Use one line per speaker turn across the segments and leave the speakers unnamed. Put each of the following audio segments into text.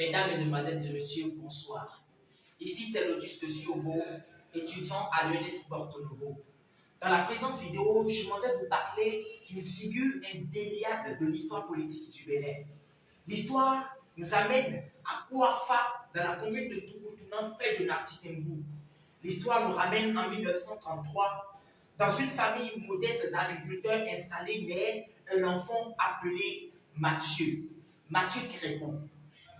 Mesdames, Mesdemoiselles et Messieurs, bonsoir. Ici, c'est Lotus de Siovo, étudiant à l'ENS Porto Novo. Dans la présente vidéo, je m'en vais vous parler d'une figure indéliable de l'histoire politique du Bénin. L'histoire nous amène à Kouafa, dans la commune de Tougoutunan, près de Natitingou. L'histoire nous ramène en 1933. Dans une famille modeste d'agriculteurs installés naît un enfant appelé Mathieu Kérékou.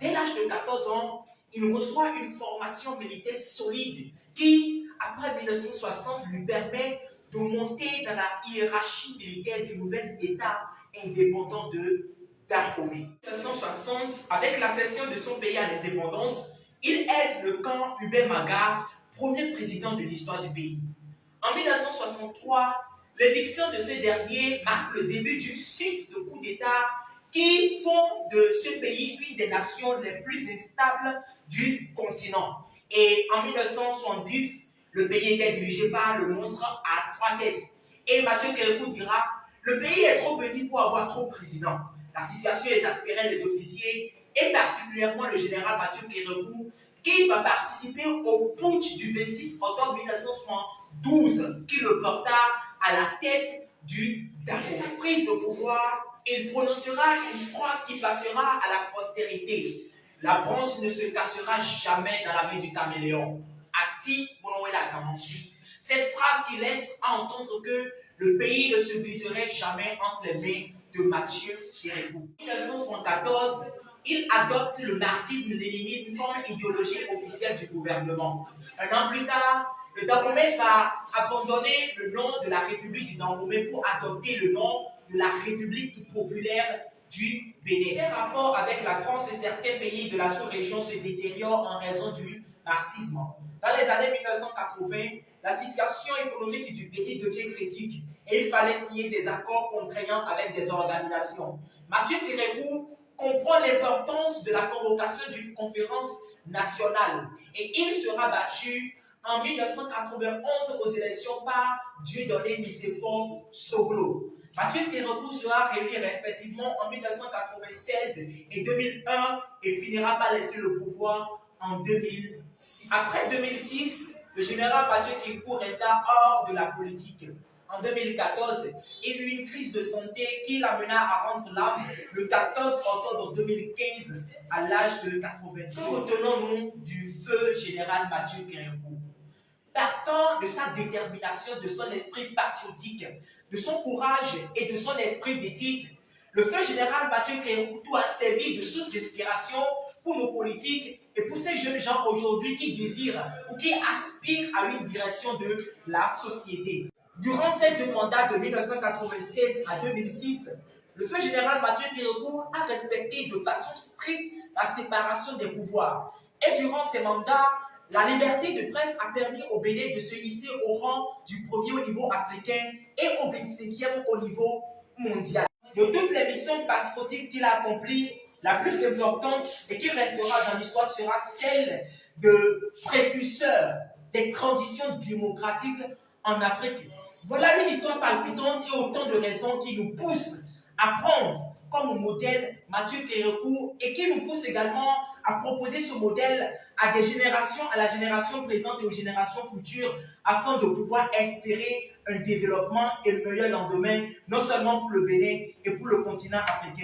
Dès l'âge de 14 ans, il reçoit une formation militaire solide qui, après 1960, lui permet de monter dans la hiérarchie militaire du nouvel État indépendant de Dahomey. En 1960, avec l'accession de son pays à l'indépendance, il aide le camp Hubert Maga, premier président de l'histoire du pays. En 1963, l'éviction de ce dernier marque le début d'une suite de coups d'État qui font de ce pays une des nations les plus instables du continent. Et en 1970, le pays était dirigé par le monstre à trois têtes. Et Mathieu Kérékou dira, le pays est trop petit pour avoir trop de présidents. La situation exaspérait les officiers et particulièrement le général Mathieu Kérékou qui va participer au putsch du 26 octobre 1972 qui le porta à la tête du Dahomey. À sa prise de pouvoir, il prononcera une phrase qui passera à la postérité. La bronze ne se cassera jamais dans la main du caméléon. Ati Monowela Kamansu. Cette phrase qui laisse à entendre que le pays ne se briserait jamais entre les mains de Mathieu Kérékou. En 1974, il adopte le marxisme-léninisme comme idéologie officielle du gouvernement. Un an plus tard, le Dahomey va abandonner le nom de la République du Dahomey pour adopter le nom de la République populaire du Bénin. Ses rapports avec la France et certains pays de la sous-région se détériorent en raison du marxisme. Dans les années 1980, la situation économique du pays devient critique et il fallait signer des accords contraignants avec des organisations. Mathieu Kérékou comprend l'importance de la convocation d'une conférence nationale et il sera battu en 1991 aux élections par Dieudonné Nicéphore Soglo. Mathieu Kérékou sera réélu respectivement en 1996 et 2001 et finira par laisser le pouvoir en 2006. Après 2006, le général Mathieu Kérékou resta hors de la politique. En 2014, il eut une crise de santé qui l'amena à rendre l'âme le 14 octobre 2015 à l'âge de 82 ans. Retenons-nous du feu général Mathieu Kérékou. Partant de sa détermination, de son esprit patriotique, de son courage et de son esprit d'éthique, le feu général Mathieu Kérékou doit servir de source d'inspiration pour nos politiques et pour ces jeunes gens aujourd'hui qui désirent ou qui aspirent à une direction de la société. Durant ces deux mandats de 1996 à 2006, le feu général Mathieu Kérékou a respecté de façon stricte la séparation des pouvoirs. Et durant ces mandats, la liberté de presse a permis au Bénin de se hisser au rang du premier au niveau africain et au 25e au niveau mondial. De toutes les missions patriotiques qu'il a accomplies, la plus importante et qui restera dans l'histoire sera celle de précurseur des transitions démocratiques en Afrique. Voilà une histoire palpitante et autant de raisons qui nous poussent à prendre comme modèle Mathieu Kérékou et qui nous poussent également à proposer ce modèle à des générations, à la génération présente et aux générations futures afin de pouvoir espérer un développement et le meilleur lendemain, non seulement pour le Bénin et pour le continent africain.